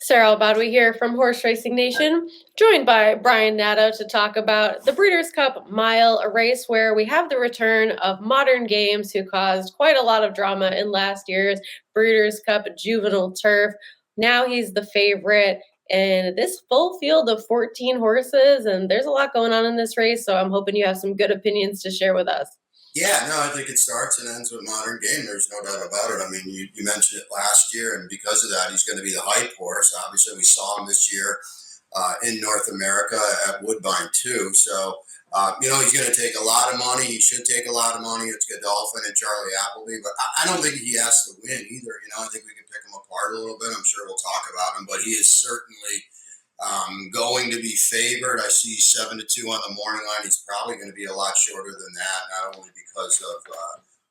Sara Elbadwi here from Horse Racing Nation, joined by Brian Nadeau to talk about the Breeders' Cup Mile, a race where we have the return of Modern Games, who caused quite a lot of drama in last year's Breeders' Cup Juvenile Turf. Now he's the favorite in this full field of 14 horses, and there's a lot going on in this race, so I'm hoping you have some good opinions to share with us. Yeah, no, I think it starts and ends with Modern Game. There's no doubt about it. I mean, you mentioned it last year, and because of that, he's going to be the hype horse. Obviously, we saw him this year in North America at Woodbine, too. So, he's going to take a lot of money. He should take a lot of money. It's Godolphin and Charlie Appleby, but I don't think he has to win either. I think we can pick him apart a little bit. I'm sure we'll talk about him, but he is certainly going to be favored. I see 7-2 on the morning line. He's probably going to be a lot shorter than that, not only because of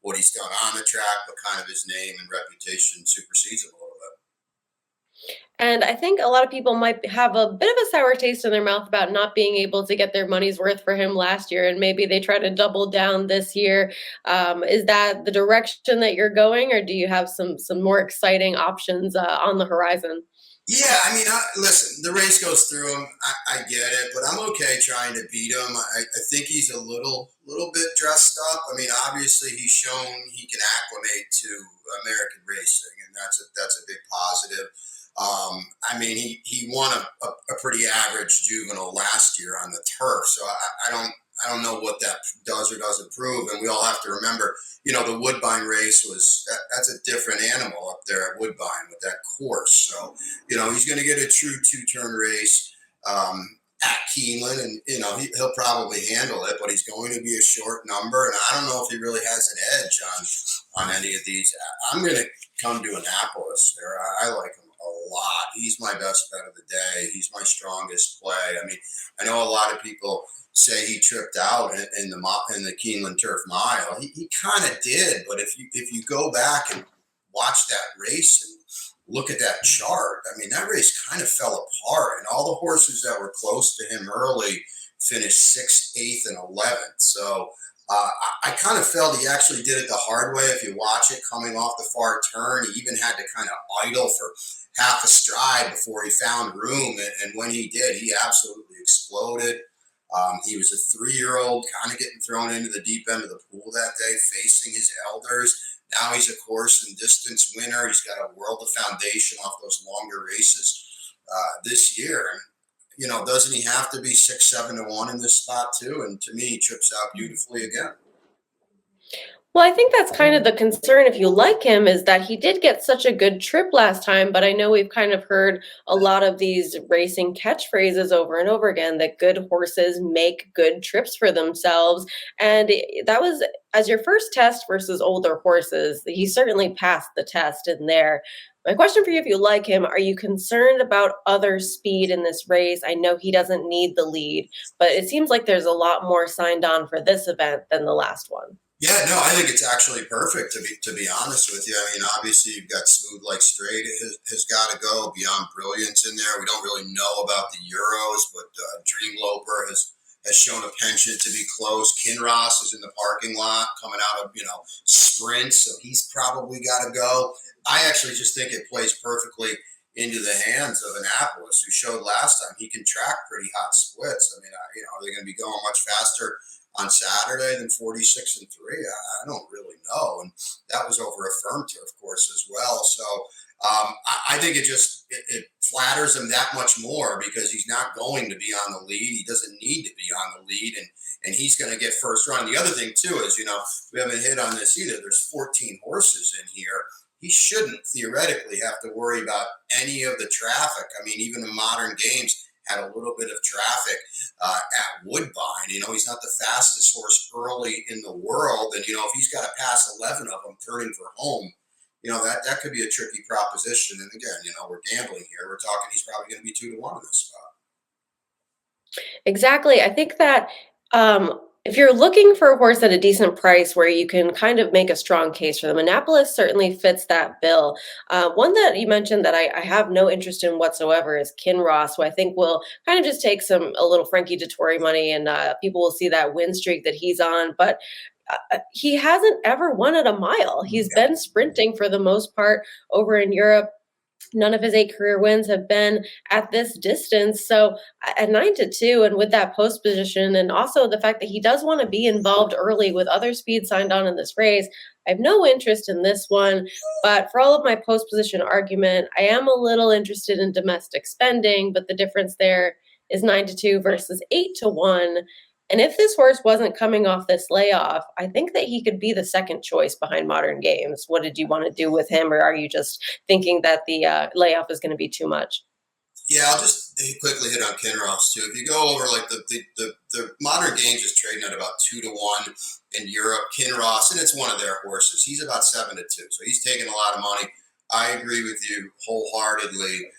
what he's done on the track, but kind of his name and reputation supersedes him a little bit. And I think a lot of people might have a bit of a sour taste in their mouth about not being able to get their money's worth for him last year, and maybe they try to double down this year. Is that the direction that you're going, or do you have some more exciting options on the horizon? Yeah, I mean, listen, the race goes through him. I get it, but I'm okay trying to beat him. I think he's a little bit dressed up. I mean, obviously he's shown he can acclimate to American racing, and that's a big positive. I mean, he won a pretty average juvenile last year on the turf, so I don't know what that does or doesn't prove. And we all have to remember, the Woodbine race that's a different animal up there at Woodbine with that course. So, he's going to get a true two-turn race at Keeneland, and he'll probably handle it, but he's going to be a short number, and I don't know if he really has an edge on any of these. I'm going to come to Annapolis there. I like him a lot. He's my best bet of the day. He's my strongest play. I mean, I know a lot of people say he tripped out in the Keeneland Turf Mile. He kind of did, but if you go back and watch that race and look at that chart, I mean, that race kind of fell apart, and all the horses that were close to him early finished 6th, 8th, and 11th. So I kind of felt he actually did it the hard way. If you watch it coming off the far turn, he even had to kind of idle for half a stride before he found room. And when he did, he absolutely exploded. He was a 3-year-old kind of getting thrown into the deep end of the pool that day, facing his elders. Now he's a course and distance winner. He's got a world of foundation off those longer races this year. And, doesn't he have to be 6-7-1 in this spot too? And to me, he trips out beautifully again. Well, I think that's kind of the concern if you like him, is that he did get such a good trip last time, but I know we've kind of heard a lot of these racing catchphrases over and over again that good horses make good trips for themselves. And that was, as your first test versus older horses, he certainly passed the test in there. My question for you, if you like him, are you concerned about other speed in this race? I know he doesn't need the lead, but it seems like there's a lot more signed on for this event than the last one. Yeah, no, I think it's actually perfect to be honest with you. I mean, obviously you've got Smooth Like Straight has got to go, Beyond Brilliance in there. We don't really know about the Euros, but Dream Loper has shown a penchant to be close. Kinross is in the parking lot coming out of sprints, so he's probably got to go. I actually just think it plays perfectly into the hands of Annapolis, who showed last time he can track pretty hot splits. I mean, are they going to be going much faster on Saturday than 46 and 3? I don't really know. And that was over a firm turf course as well. So I think it flatters him that much more because he's not going to be on the lead. He doesn't need to be on the lead, and he's going to get first run. The other thing too is, we haven't hit on this either. There's 14 horses in here. He shouldn't theoretically have to worry about any of the traffic. I mean, even the Modern Games had a little bit of traffic at Woodbine. He's not the fastest horse early in the world. And, if he's got to pass 11 of them turning for home, that could be a tricky proposition. And again, we're gambling here. We're talking he's probably going to be 2-1 in this spot. Exactly. I think that if you're looking for a horse at a decent price where you can kind of make a strong case for them, Annapolis certainly fits that bill. One that you mentioned that I have no interest in whatsoever is Kinross, who I think will kind of just take a little Frankie Dettori money, and people will see that win streak that he's on. But he hasn't ever won at a mile. He's been sprinting for the most part over in Europe. None of his 8 career wins have been at this distance. So at 9-2, and with that post position, and also the fact that he does want to be involved early with other speed signed on in this race, I have no interest in this one. But for all of my post position argument, I am a little interested in domestic spending, but the difference there is 9-2 versus 8-1. And if this horse wasn't coming off this layoff, I think that he could be the second choice behind Modern Games. What did you want to do with him, or are you just thinking that the layoff is going to be too much? Yeah, I'll just quickly hit on Kinross too. If you go over like the Modern Games is trading at about 2-1 in Europe. Kinross, and it's one of their horses. He's about 7-2, so he's taking a lot of money. I agree with you wholeheartedly.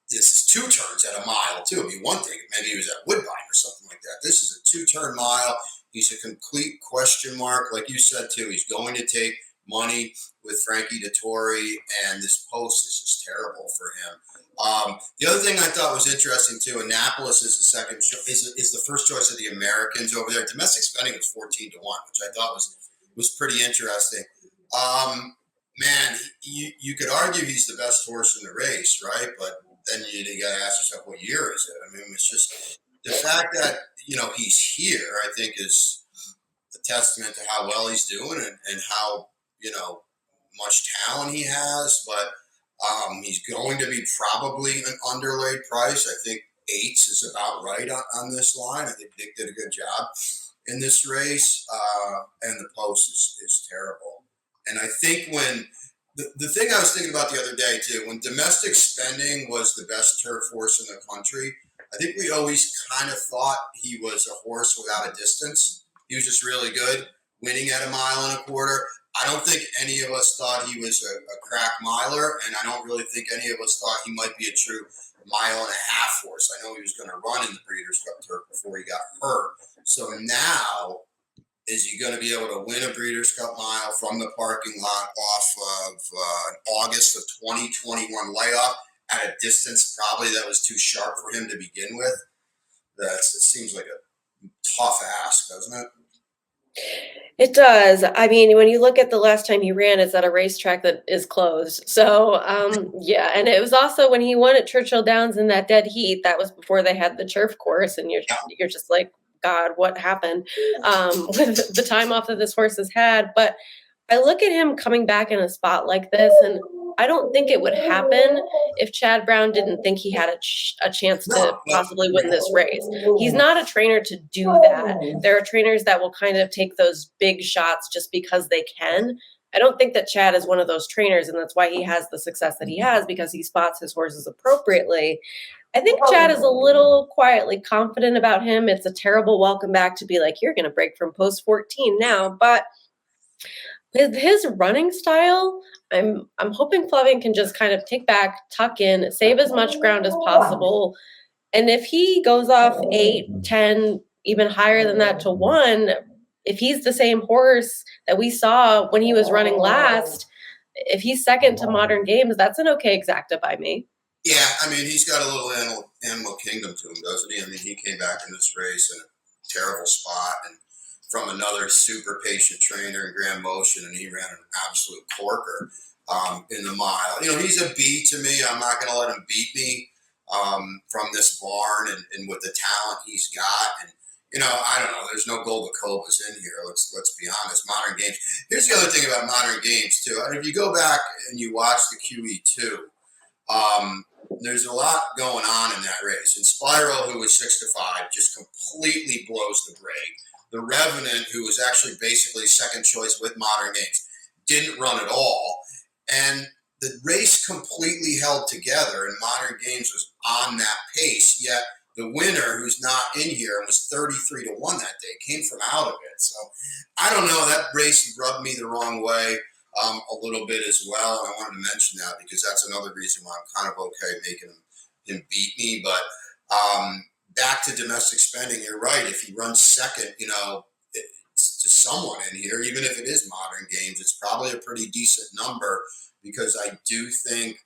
This is 2 turns at a mile too. I mean, one thing maybe he was at Woodbine or something like that. This is a 2-turn mile. He's a complete question mark, like you said too. He's going to take money with Frankie Dettori, and this post is just terrible for him. The other thing I thought was interesting too, Annapolis is the is the first choice of the Americans over there. Domestic spending was 14-1, which I thought was pretty interesting. Man, you could argue he's the best horse in the race, right? But then you got to ask yourself, what year is it? I mean, it's just the fact that he's here. I think is a testament to how well he's doing, and how much talent he has. But he's going to be probably an underlaid price. I think 8s is about right on this line. I think Dick did a good job in this race, and the post is terrible. And I think when the thing I was thinking about the other day too, when domestic spending was the best turf horse in the country, I think we always kind of thought he was a horse without a distance. He was just really good, winning at a mile and a quarter. I don't think any of us thought he was a crack miler, and I don't really think any of us thought he might be a true mile and a half horse. I know he was going to run in the Breeders' Cup Turf before he got hurt. So now, is he going to be able to win a Breeders' Cup Mile from the parking lot off of August of 2021 layoff at a distance probably that was too sharp for him to begin with? It seems like a tough ask, doesn't it? It does. I mean, when you look at the last time he ran, it's at a racetrack that is closed. So, yeah. And it was also when he won at Churchill Downs in that dead heat. That was before they had the turf course, and you're just like, God, what happened with the time off that this horse has had? But I look at him coming back in a spot like this, and I don't think it would happen if Chad Brown didn't think he had a chance to No, possibly win this race. He's not a trainer to do that. There are trainers that will kind of take those big shots just because they can. I don't think that Chad is one of those trainers, and that's why he has the success that he has, because he spots his horses appropriately. I think Chad is a little quietly confident about him. It's a terrible welcome back to be like, you're going to break from post 14 now, but with his running style, I'm hoping Flavian can just kind of take back, tuck in, save as much ground as possible. And if he goes off 8, 10, even higher than that to 1, if he's the same horse that we saw when he was running last, if he's second to Modern Games, that's an okay exacta by me. Yeah, I mean, he's got a little animal kingdom to him, doesn't he? I mean, he came back in this race in a terrible spot, and from another super patient trainer in Grand Motion, and he ran an absolute corker in the mile. He's a B to me. I'm not going to let him beat me from this barn, and with the talent he's got. And I don't know. There's no Golden Cobras in here. Let's be honest. Modern Games. Here's the other thing about Modern Games too. And if you go back and you watch the QE2. There's a lot going on in that race. And Spyro, who was 6-5, just completely blows the break. The Revenant, who was actually basically second choice with Modern Games, didn't run at all. And the race completely held together, and Modern Games was on that pace. Yet the winner, who's not in here and was 33-1 that day, came from out of it. So I don't know. That race rubbed me the wrong way. A little bit as well. And I wanted to mention that because that's another reason why I'm kind of okay making him beat me. But back to domestic spending, you're right. If he runs second, it's to someone in here, even if it is Modern Games, it's probably a pretty decent number, because I do think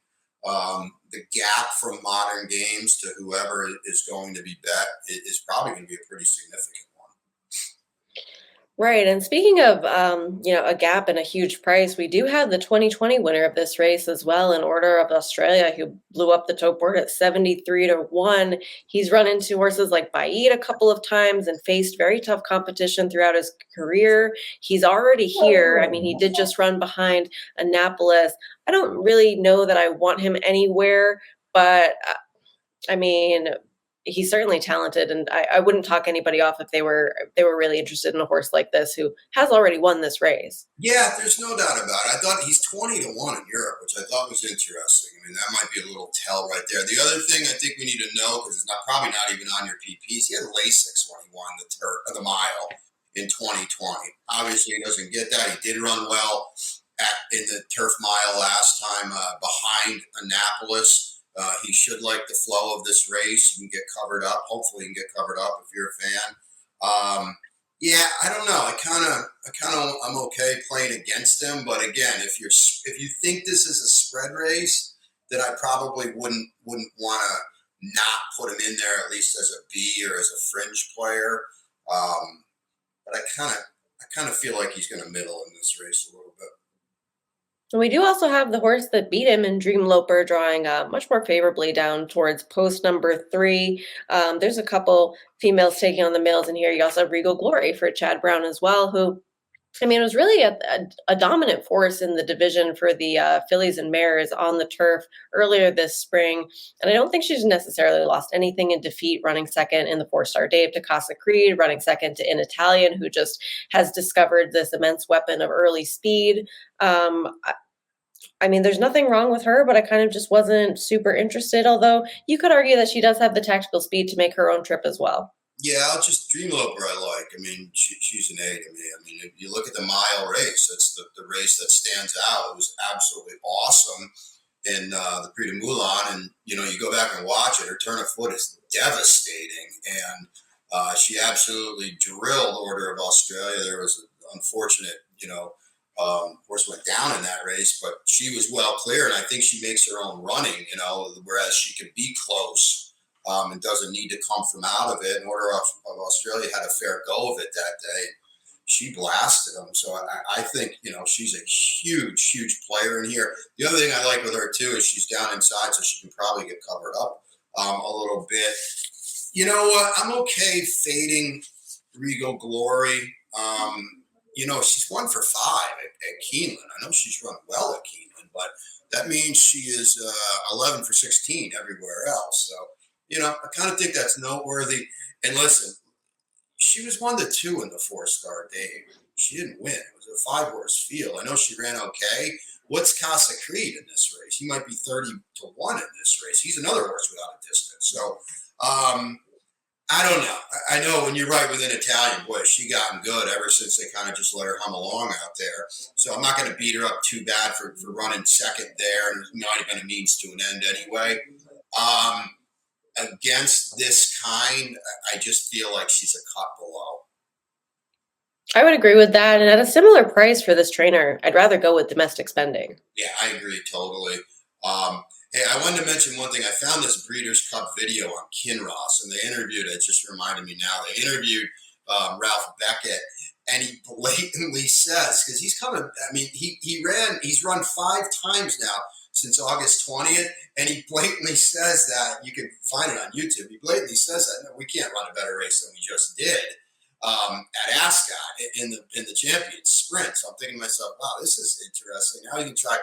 the gap from Modern Games to whoever is going to be bet is probably going to be a pretty significant one. Right. And speaking of, a gap and a huge price, we do have the 2020 winner of this race as well, in Order of Australia, who blew up the tote board at 73 to 1. He's run into horses like Baiid a couple of times and faced very tough competition throughout his career. He's already here. I mean, he did just run behind Annapolis. I don't really know that I want him anywhere, but I mean, he's certainly talented, and I wouldn't talk anybody off if they were really interested in a horse like this who has already won this race. Yeah, there's no doubt about it. I thought he's 20 to 1 in Europe, which I thought was interesting. I mean, that might be a little tell right there. The other thing I think we need to know, because it's not probably not even on your PPs, he had Lasix when he won the mile in 2020. Obviously, he doesn't get that. He did run well in the turf mile last time behind Annapolis. He should like the flow of this race. He can get covered up. Hopefully, he can get covered up if you're a fan. Yeah, I don't know. I'm okay playing against him, but again, if you think this is a spread race, then I probably wouldn't want to not put him in there at least as a B or as a fringe player. But I kind of feel like he's going to middle in this race a little bit. And we do also have the horse that beat him in Dream Loper, drawing much more favorably down towards post number 3. There's a couple females taking on the males in here. You also have Regal Glory for Chad Brown as well, who, I mean, it was really a dominant force in the division for the fillies and mares on the turf earlier this spring. And I don't think she's necessarily lost anything in defeat, running second in the 4-star Dave to Casa Creed, running second to In Italian, who just has discovered this immense weapon of early speed. I mean, there's nothing wrong with her, but I kind of just wasn't super interested. Although you could argue that she does have the tactical speed to make her own trip as well. Yeah, I'll just Dream Loper. I like. I mean, she's an A to me. I mean, if you look at the mile race, that's the race that stands out. It was absolutely awesome in the Prix de Moulin, and you go back and watch it. Her turn of foot is devastating, and she absolutely drilled Order of Australia. There was an unfortunate, horse went down in that race, but she was well clear, and I think she makes her own running. Whereas she can be close and doesn't need to come from out of it. And Order of Australia had a fair go of it that day. She blasted them. So I think, she's a huge, huge player in here. The other thing I like with her, too, is she's down inside, so she can probably get covered up a little bit. You know what? I'm okay fading Regal Glory. She's 1 for 5 at Keeneland. I know she's run well at Keeneland, but that means she is 11 for 16 everywhere else. So, I kind of think that's noteworthy. And listen, she was 1 to 2 in the 4-star Dave. She didn't win. It was a 5-horse field. I know she ran okay. What's Casa Creed in this race? He might be 30 to 1 in this race. He's another horse without a distance. So, I don't know. I know when you're right with An Italian, boy, she gotten good ever since they kind of just let her hum along out there. So I'm not going to beat her up too bad for running second there, and it might have been a means to an end anyway. Against this kind, I just feel like she's a cut below. I would agree with that. And at a similar price for this trainer, I'd rather go with Domestic Spending. Yeah, I agree totally. Hey, I wanted to mention one thing. I found this Breeders' Cup video on Kinross, and they interviewed, it just reminded me now, they interviewed Ralph Beckett, and he blatantly says, because he's coming, I mean, he's run 5 times now since August 20th, and he blatantly says that, you can find it on YouTube, he blatantly says that, no, we can't run a better race than we just did at Ascot in the Champions Sprint. So I'm thinking to myself, wow, this is interesting. Now you can try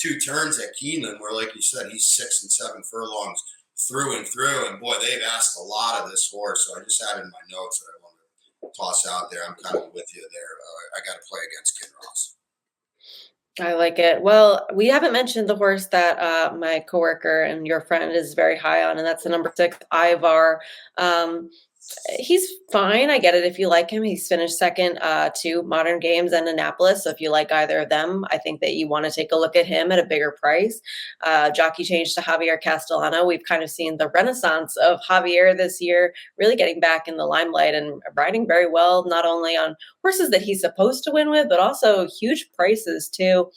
2 turns at Keeneland, where, like you said, he's 6 and 7 furlongs through and through. And boy, they've asked a lot of this horse. So I just had it in my notes that I want to toss out there. I'm kind of with you there. I got to play against Kinross. I like it. Well, we haven't mentioned the horse that my coworker and your friend is very high on, and that's the number 6, Ivar. He's fine. I get it if you like him. He's finished second to Modern Games and Annapolis. So if you like either of them, I think that you want to take a look at him at a bigger price. Jockey change to Javier Castellano. We've kind of seen the renaissance of Javier this year, really getting back in the limelight and riding very well, not only on horses that he's supposed to win with, but also huge prices too.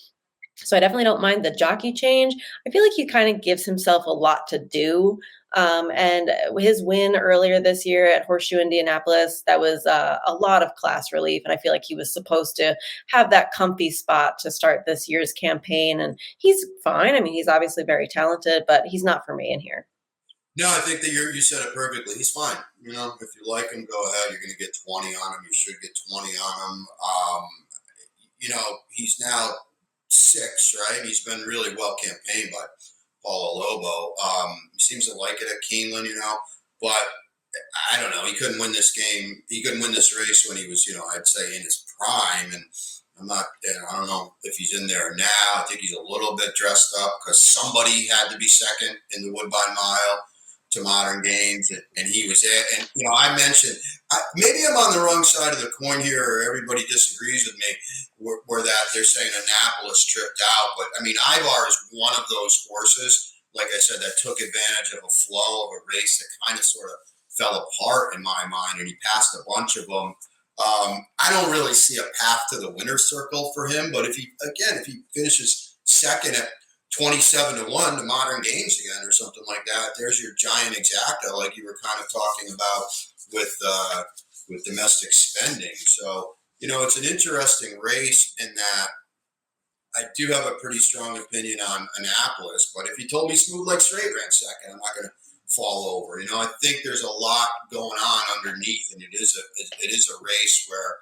So I definitely don't mind the jockey change. I feel like he kind of gives himself a lot to do. And his win earlier this year at Horseshoe Indianapolis, that was a lot of class relief. And I feel like he was supposed to have that comfy spot to start this year's campaign. And he's fine. I mean, he's obviously very talented, but he's not for me in here. No, I think that you said it perfectly. He's fine. If you like him, go ahead. You're going to get 20 on him. You should get 20 on him. He's now six, right? He's been really well campaigned by Paulo Lobo. He seems to like it at Keeneland, but I don't know. He couldn't win this game. He couldn't win this race when he was, I'd say in his prime. And I'm not, I don't know if he's in there now. I think he's a little bit dressed up because somebody had to be second in the Woodbine Mile to Modern Games, and he was it. And I mentioned maybe I'm on the wrong side of the coin here, or everybody disagrees with me, where that they're saying Annapolis tripped out. But I mean, Ivar is one of those horses, like I said, that took advantage of a flow of a race that kind of sort of fell apart in my mind, and he passed a bunch of them. I don't really see a path to the winner's circle for him, but if he finishes second at 27-1 to Modern Games again or something like that, there's your giant exacta, like you were kind of talking about with domestic spending. So it's an interesting race in that I do have a pretty strong opinion on Annapolis, but if you told me Smooth Like Straight ran second, I'm not going to fall over. I think there's a lot going on underneath, and it is a race where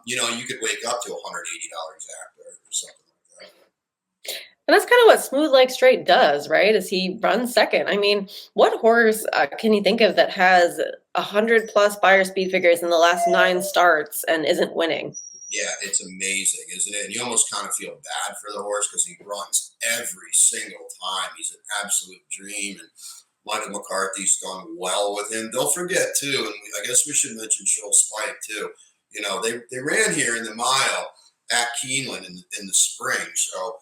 you could wake up to $180 exacta or something like that. And that's kind of what Smooth Like Straight does, right? Is he runs second. I mean, what horse can you think of that has 100+ buyer speed figures in the last 9 starts and isn't winning? Yeah, it's amazing, isn't it? And you almost kind of feel bad for the horse because he runs every single time. He's an absolute dream, and Michael McCarthy's done well with him. Don't forget too, and I guess we should mention Shoal Spike too. They ran here in the mile at Keeneland in the spring. So,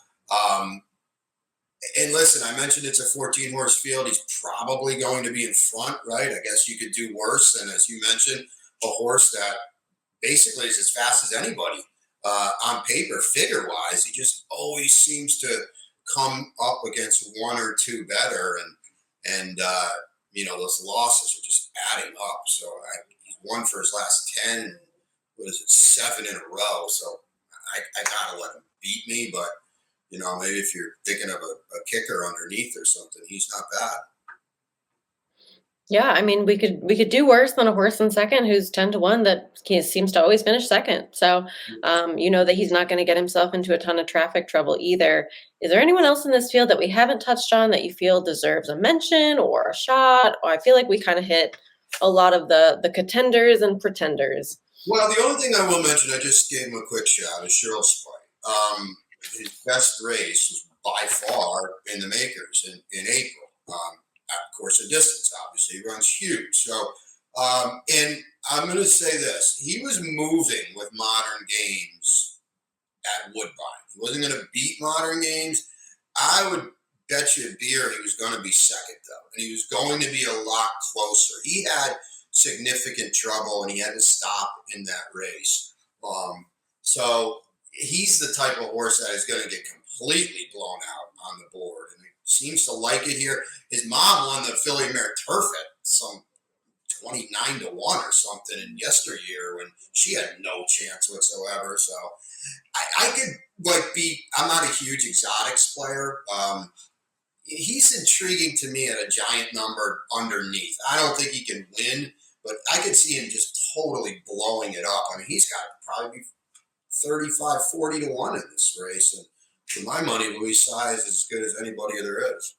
and listen, I mentioned it's a 14 horse field. He's probably going to be in front, right? I guess you could do worse than, as you mentioned, a horse that basically is as fast as anybody on paper, figure wise. He just always seems to come up against one or two better, and those losses are just adding up. So he's won for his last 10. What is it, 7 in a row? So I gotta let him beat me, but maybe if you're thinking of a kicker underneath or something, he's not bad. Yeah, I mean, we could do worse than a horse in second who's 10-1 that seems to always finish second. So, you know that he's not going to get himself into a ton of traffic trouble either. Is there anyone else in this field that we haven't touched on that you feel deserves a mention or a shot? Or I feel like we kind of hit a lot of the contenders and pretenders. Well, the only thing I will mention, I just gave him a quick shout, is Cheryl Spike. His best race was by far in the Makers in April. Of course, a distance, obviously, he runs huge. So, and I'm going to say this: he was moving with Modern Games at Woodbine. He wasn't going to beat Modern Games. I would bet you a beer he was going to be second, though, and he was going to be a lot closer. He had significant trouble, and he had to stop in that race. So he's the type of horse that is going to get completely blown out on the board, and he seems to like it here. His mom won the Filly Mare Turf at some 29-1 or something in yesteryear when she had no chance whatsoever. So I could I'm not a huge exotics player. He's intriguing to me at a giant number underneath. I don't think he can win, but I could see him just totally blowing it up. I mean, he's got to probably be 35-40-1 in this race. And for my money, Louis Sai is as good as anybody there is.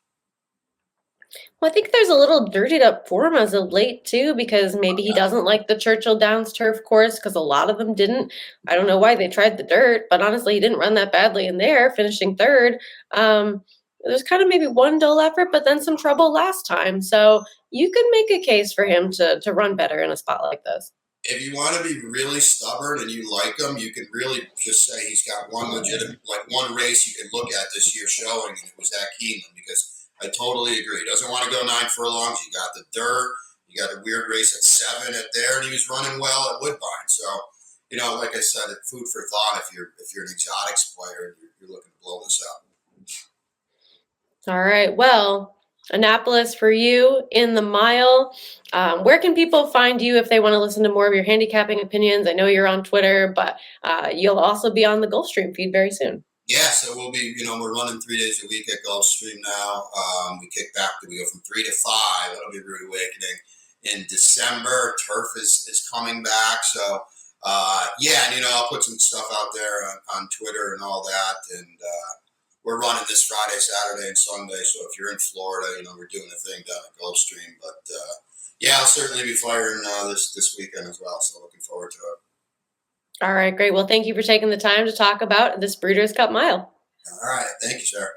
Well, I think there's a little dirtied up form as of late too, because maybe he doesn't like the Churchill Downs turf course because a lot of them didn't. I don't know why they tried the dirt, but honestly, he didn't run that badly in there, finishing third. There's kind of maybe one dull effort, but then some trouble last time. So you could make a case for him to run better in a spot like this. If you want to be really stubborn and you like him, you can really just say he's got one legitimate, like one race you can look at this year showing, and it was at Keeneland, because I totally agree. He doesn't want to go 9 furlongs. You got the dirt. You got a weird race at 7 at there, and he was running well at Woodbine. So, like I said, it's food for thought if you're an exotics player and you're looking to blow this up. All right. Well, Annapolis for you in the mile. Where can people find you if they want to listen to more of your handicapping opinions? I know you're on Twitter, but you'll also be on the Gulfstream feed very soon. Yeah, so we'll be, we're running 3 days a week at Gulfstream now. We kick back, we go from 3 to 5. That'll be Rude Awakening in December. Turf is coming back. So, yeah, and, I'll put some stuff out there on Twitter and all that. And we're running this Friday, Saturday, and Sunday. So if you're in Florida, we're doing a thing down at Gulfstream. But yeah, I'll certainly be firing this weekend as well. So looking forward to it. All right, great. Well, thank you for taking the time to talk about this Breeders' Cup Mile. All right. Thank you, sir.